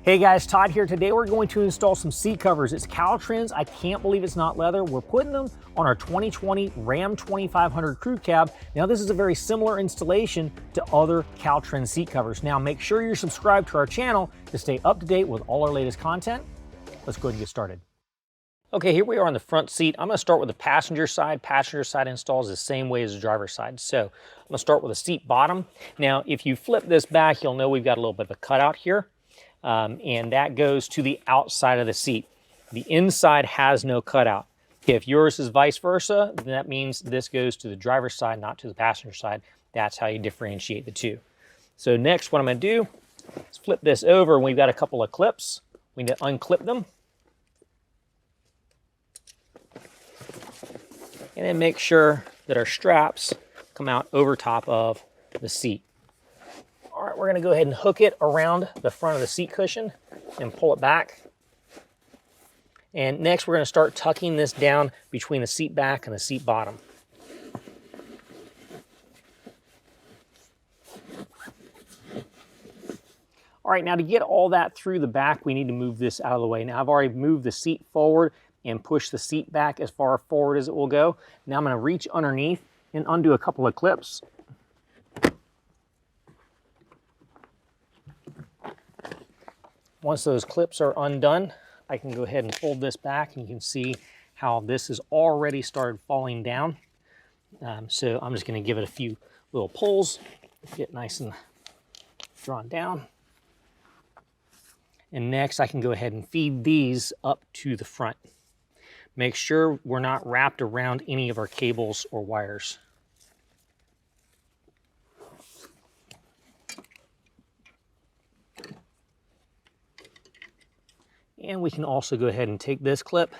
Hey guys, Todd here. Today we're going to install some seat covers. It's CalTrend's. I can't believe it's not leather. We're putting them on our 2020 Ram 2500 crew cab. Now this is a very similar installation to other CalTrend seat covers. Now make sure you're subscribed to our channel to stay up to date with all our latest content. Let's go ahead and get started. Okay, here we are on the front seat. I'm going to start with the passenger side. Passenger side installs the same way as the driver's side. So I'm going to start with the seat bottom. Now if you flip this back, you'll know we've got a little bit of a cutout here. And that goes to the outside of the seat. The inside has no cutout. If yours is vice versa, then that means this goes to the driver's side, not to the passenger side. That's how you differentiate the two. So next, what I'm going to do is flip this over, and we've got a couple of clips. We need to unclip them. And then make sure that our straps come out over top of the seat. All right, we're going to go ahead and hook it around the front of the seat cushion and pull it back. And next, we're going to start tucking this down between the seat back and the seat bottom. All right, now to get all that through the back, we need to move this out of the way. Now, I've already moved the seat forward and pushed the seat back as far forward as it will go. Now I'm going to reach underneath and undo a couple of clips. Once those clips are undone, I can go ahead and fold this back, and you can see how this has already started falling down. So I'm just going to give it a few little pulls, get nice and drawn down. And next I can go ahead and feed these up to the front. Make sure we're not wrapped around any of our cables or wires. And we can also go ahead and take this clip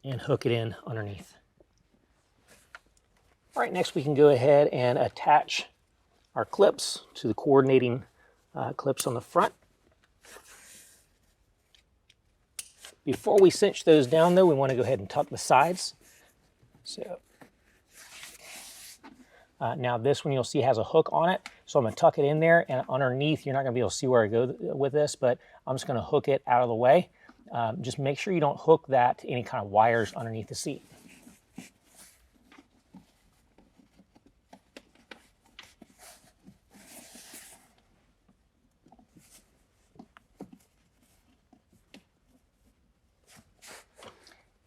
and hook it in underneath. All right, next we can go ahead and attach our clips to the coordinating clips on the front. Before we cinch those down though, we want to go ahead and tuck the sides. So now this one you'll see has a hook on it. So I'm going to tuck it in there, and underneath you're not going to be able to see where I go with this, but I'm just going to hook it out of the way. Just make sure you don't hook that to any kind of wires underneath the seat.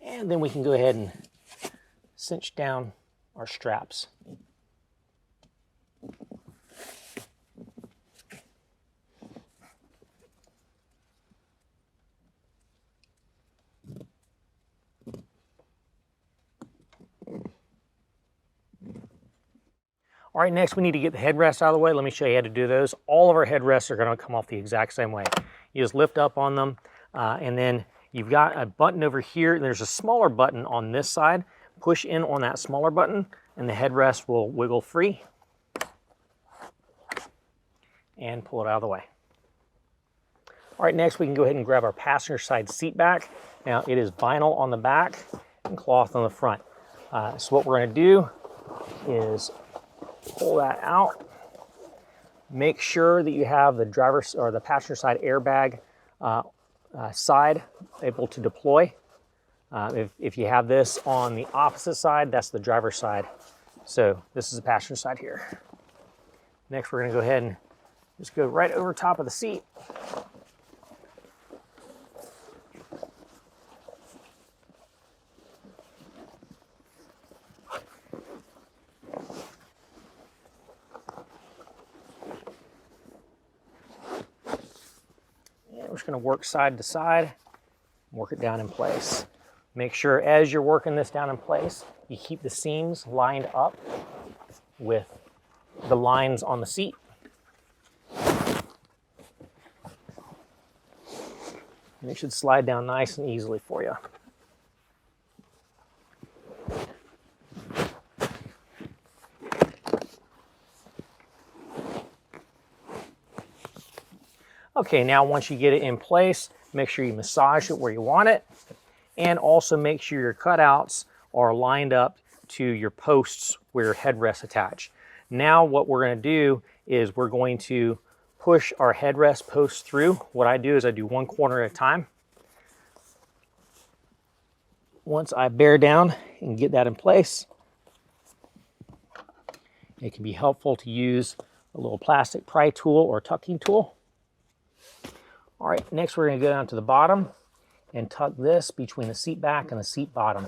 And then we can go ahead and cinch down our straps. All right, next we need to get the headrests out of the way. Let me show you how to do those. All of our headrests are going to come off the exact same way. You just lift up on them, and then you've got a button over here. There's a smaller button on this side. Push in on that smaller button, and the headrest will wiggle free. And pull it out of the way. All right, next we can go ahead and grab our passenger side seat back. Now it is vinyl on the back and cloth on the front. So what we're going to do is pull that out. Make sure that you have the driver's or the passenger side airbag side able to deploy. If you have this on the opposite side, that's the driver's side. So this is the passenger side here. Next, we're going to go ahead and just go right over top of the seat. We're just going to work side to side, work it down in place. Make sure as you're working this down in place, you keep the seams lined up with the lines on the seat. And it should slide down nice and easily for you. Okay, now once you get it in place, make sure you massage it where you want it, and also make sure your cutouts are lined up to your posts where your headrests attach. Now what we're going to do is we're going to push our headrest post through, what I do is I do one corner at a time. Once I bear down and get that in place, it can be helpful to use a little plastic pry tool or tucking tool. All right, next we're going to go down to the bottom and tuck this between the seat back and the seat bottom.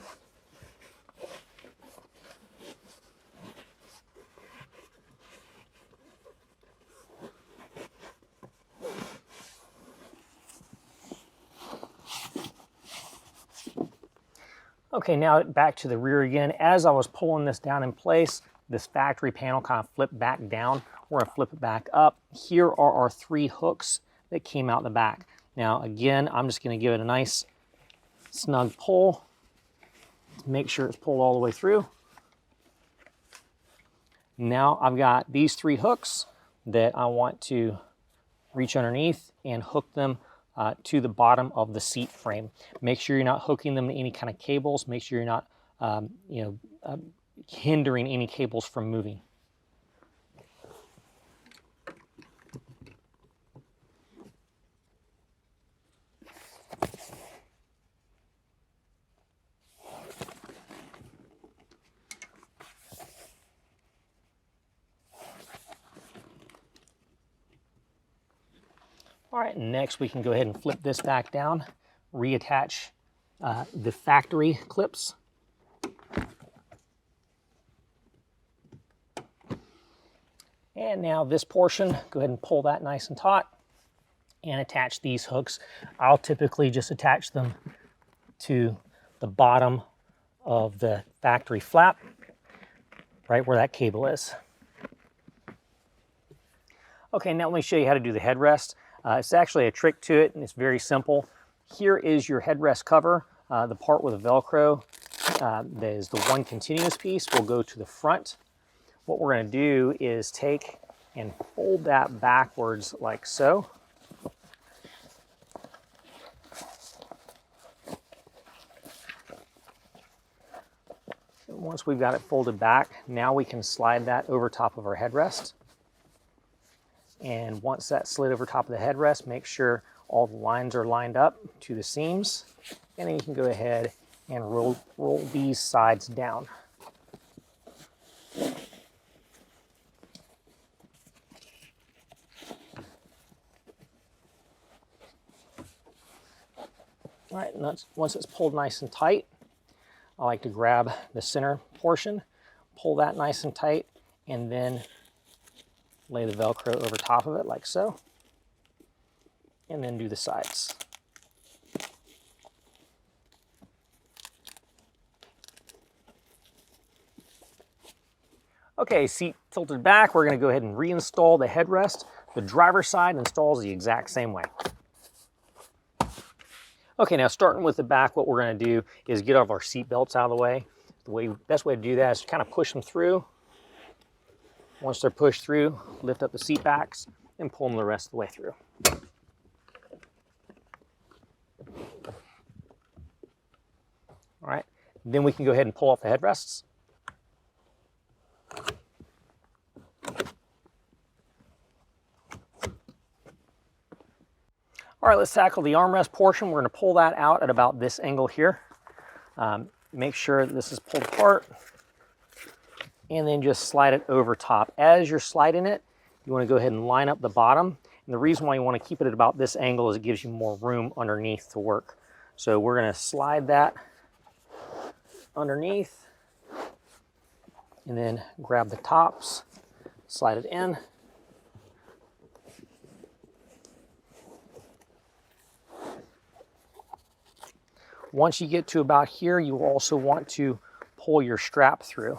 Okay, now back to the rear again. As I was pulling this down in place, this factory panel kind of flipped back down. We're gonna flip it back up. Here are our 3 hooks that came out the back. Now again, I'm just gonna give it a nice snug pull to make sure it's pulled all the way through. Now I've got these 3 hooks that I want to reach underneath and hook them to the bottom of the seat frame. Make sure you're not hooking them to any kind of cables. Make sure you're not hindering any cables from moving. All right, next we can go ahead and flip this back down, reattach the factory clips. And now this portion, go ahead and pull that nice and taut and attach these hooks. I'll typically just attach them to the bottom of the factory flap, right where that cable is. Okay, now let me show you how to do the headrest. It's actually a trick to it, and it's very simple. Here is your headrest cover. The part with the Velcro that is the one continuous piece will go to the front. What we're going to do is take and fold that backwards like so. And once we've got it folded back, now we can slide that over top of our headrest. And once that's slid over top of the headrest, make sure all the lines are lined up to the seams. And then you can go ahead and roll these sides down. All right, and once it's pulled nice and tight, I like to grab the center portion, pull that nice and tight, and then lay the Velcro over top of it like so, and then do the sides. Okay, seat tilted back, we're going to go ahead and reinstall the headrest. The driver's side installs the exact same way. Okay, now starting with the back, what we're going to do is get all of our seat belts out of the way. The best way to do that is to kind of push them through. Once they're pushed through, lift up the seat backs and pull them the rest of the way through. All right, then we can go ahead and pull off the headrests. All right, let's tackle the armrest portion. We're going to pull that out at about this angle here. Make sure that this is pulled apart, and then just slide it over top. As you're sliding it, you want to go ahead and line up the bottom. And the reason why you want to keep it at about this angle is it gives you more room underneath to work. So we're going to slide that underneath, and then grab the tops, slide it in. Once you get to about here, you also want to pull your strap through.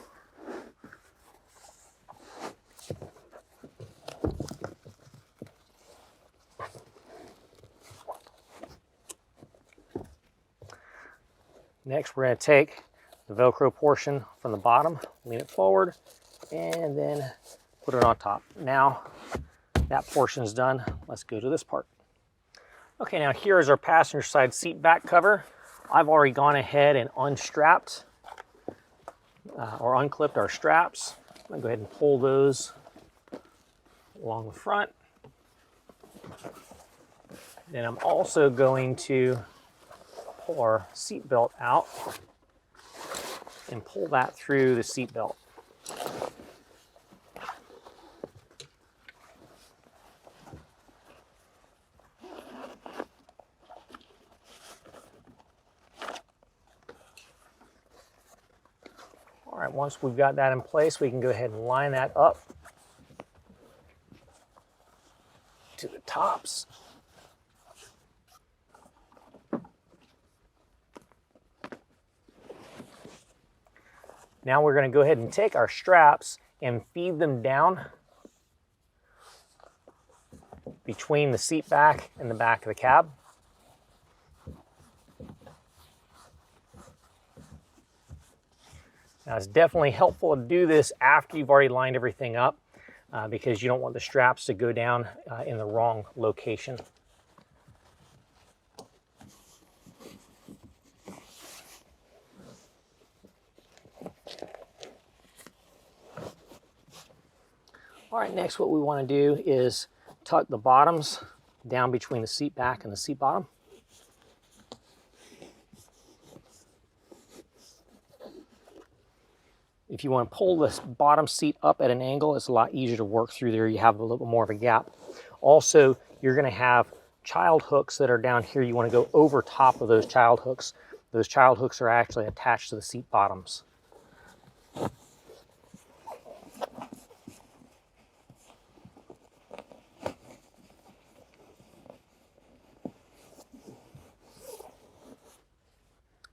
Next, we're going to take the Velcro portion from the bottom, lean it forward, and then put it on top. Now that portion is done, let's go to this part. Okay, now here is our passenger side seat back cover. I've already gone ahead and unstrapped or unclipped our straps. I'm going to go ahead and pull those along the front. Then I'm also going to pull our seat belt out and pull that through the seat belt. All right, once we've got that in place, we can go ahead and line that up to the tops. Now we're going to go ahead and take our straps and feed them down between the seat back and the back of the cab. Now it's definitely helpful to do this after you've already lined everything up because you don't want the straps to go down in the wrong location. All right, next what we want to do is tuck the bottoms down between the seat back and the seat bottom. If you want to pull this bottom seat up at an angle, it's a lot easier to work through there. You have a little bit more of a gap. Also, you're going to have child hooks that are down here. You want to go over top of those child hooks. Those child hooks are actually attached to the seat bottoms.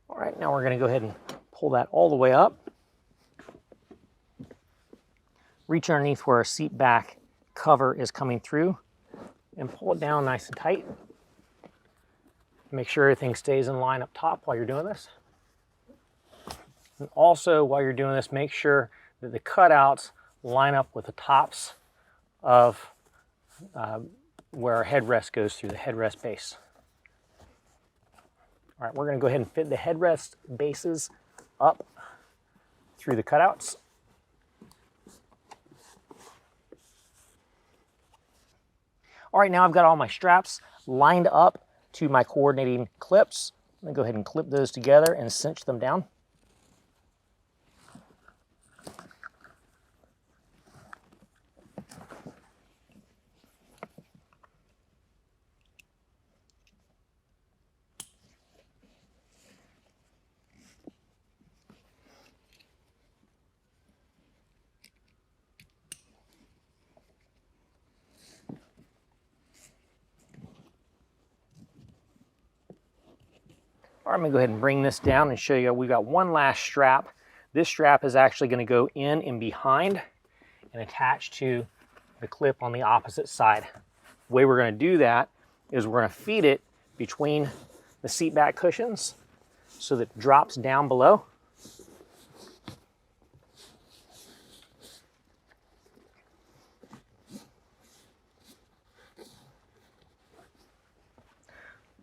All right, now we're going to go ahead and pull that all the way up. Reach underneath where our seat back cover is coming through and pull it down nice and tight. Make sure everything stays in line up top while you're doing this. And also, while you're doing this, make sure that the cutouts line up with the tops of where our headrest goes through, the headrest base. All right, we're going to go ahead and fit the headrest bases up through the cutouts. All right, now I've got all my straps lined up to my coordinating clips. I'm going to go ahead and clip those together and cinch them down. All right, I'm going to go ahead and bring this down and show you we've got one last strap. This strap is actually going to go in and behind and attach to the clip on the opposite side. The way we're going to do that is we're going to feed it between the seat back cushions so that it drops down below.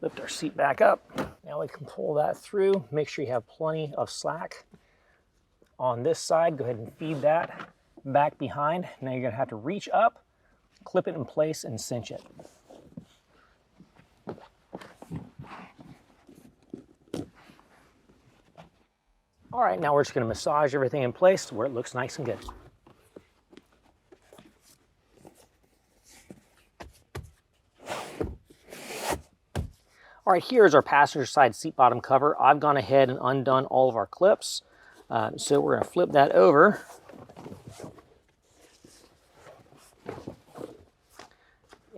Lift our seat back up. Now we can pull that through. Make sure you have plenty of slack on this side. Go ahead and feed that back behind. Now you're gonna have to reach up, clip it in place, and cinch it. All right, now we're just gonna massage everything in place to where it looks nice and good. All right, here's our passenger side seat bottom cover. I've gone ahead and undone all of our clips. So we're going to flip that over.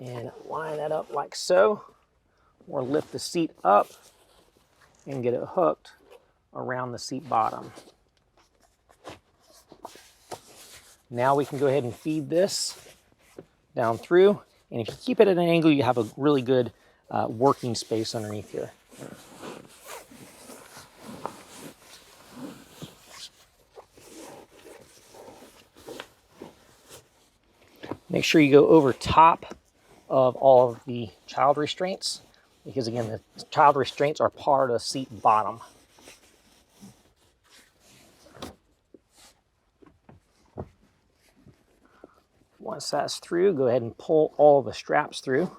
And line that up like so. Or lift the seat up and get it hooked around the seat bottom. Now we can go ahead and feed this down through. And if you keep it at an angle, you have a really good working space underneath here. Make sure you go over top of all of the child restraints, because again, the child restraints are part of the seat bottom. Once that's through, go ahead and pull all the straps through.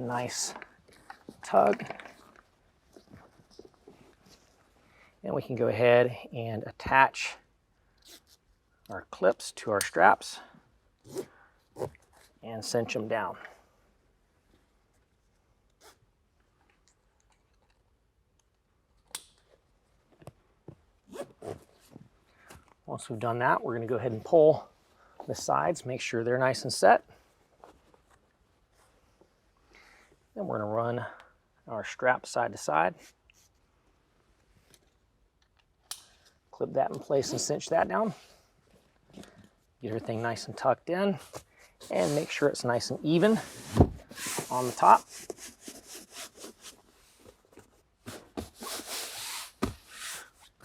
nice tug. And we can go ahead and attach our clips to our straps and cinch them down. Once we've done that, we're going to go ahead and pull the sides, make sure they're nice and set. Then we're going to run our strap side to side. Clip that in place and cinch that down. Get everything nice and tucked in and make sure it's nice and even on the top.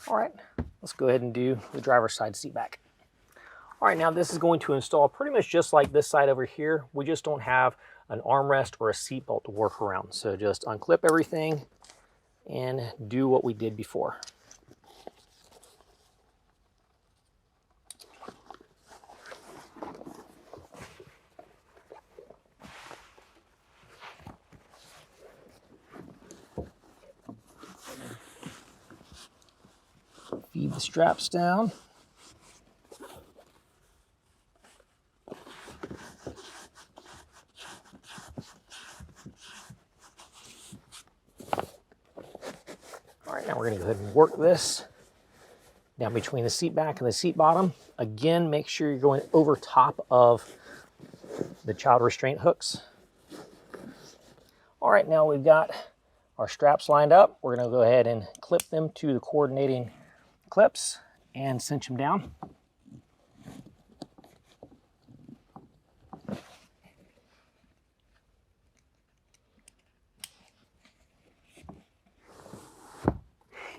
All right, let's go ahead and do the driver's side seat back. All right, now this is going to install pretty much just like this side over here. We just don't have an armrest or a seat belt to work around. So just unclip everything and do what we did before. Feed the straps down. All right, now we're going to go ahead and work this down between the seat back and the seat bottom. Again, make sure you're going over top of the child restraint hooks. All right, now we've got our straps lined up. We're going to go ahead and clip them to the coordinating clips and cinch them down.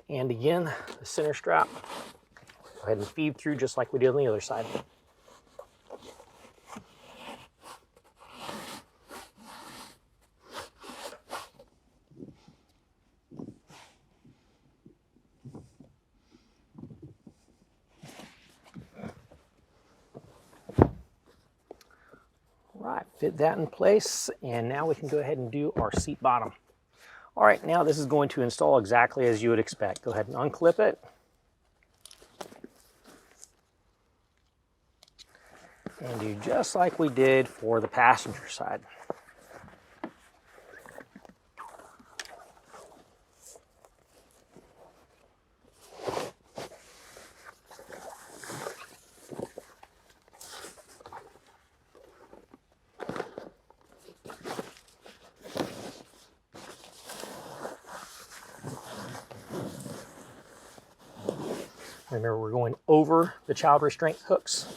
And again, the center strap, go ahead and feed through just like we did on the other side. Right, fit that in place, and now we can go ahead and do our seat bottom. All right, now this is going to install exactly as you would expect. Go ahead and unclip it. And do just like we did for the passenger side. Remember, we're going over the child restraint hooks.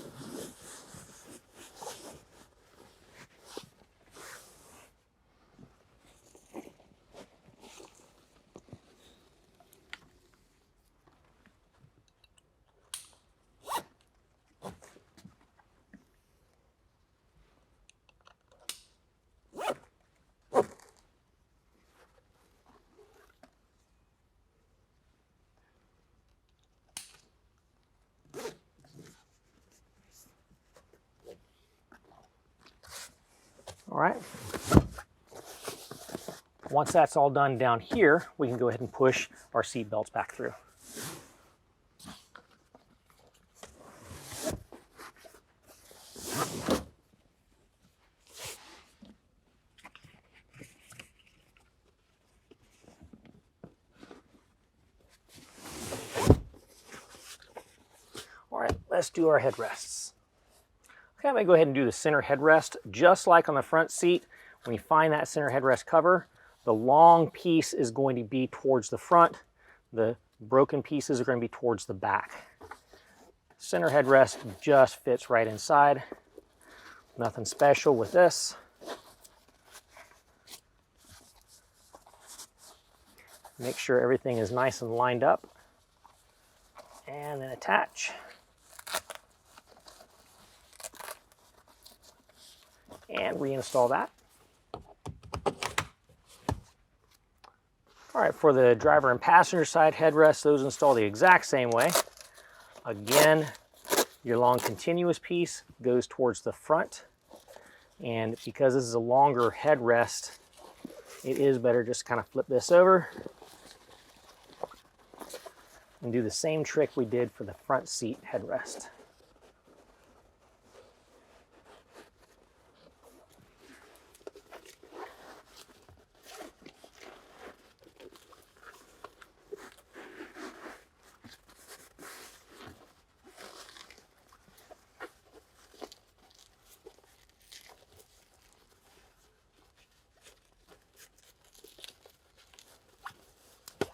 All right. Once that's all done down here, we can go ahead and push our seat belts back through. All right, let's do our headrests. Okay, I'm going to go ahead and do the center headrest. Just like on the front seat, when you find that center headrest cover, the long piece is going to be towards the front. The broken pieces are going to be towards the back. Center headrest just fits right inside. Nothing special with this. Make sure everything is nice and lined up. And then attach. And reinstall that. All right, for the driver and passenger side headrests, those install the exact same way. Again, your long continuous piece goes towards the front. And because this is a longer headrest, it is better just to kind of flip this over and do the same trick we did for the front seat headrest.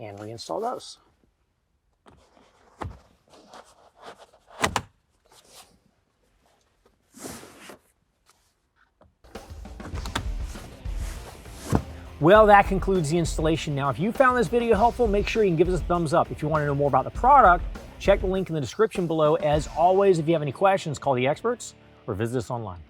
And reinstall those. Well, that concludes the installation. Now, if you found this video helpful, make sure you can give us a thumbs up. If you want to know more about the product, check the link in the description below. As always, if you have any questions, call the experts or visit us online.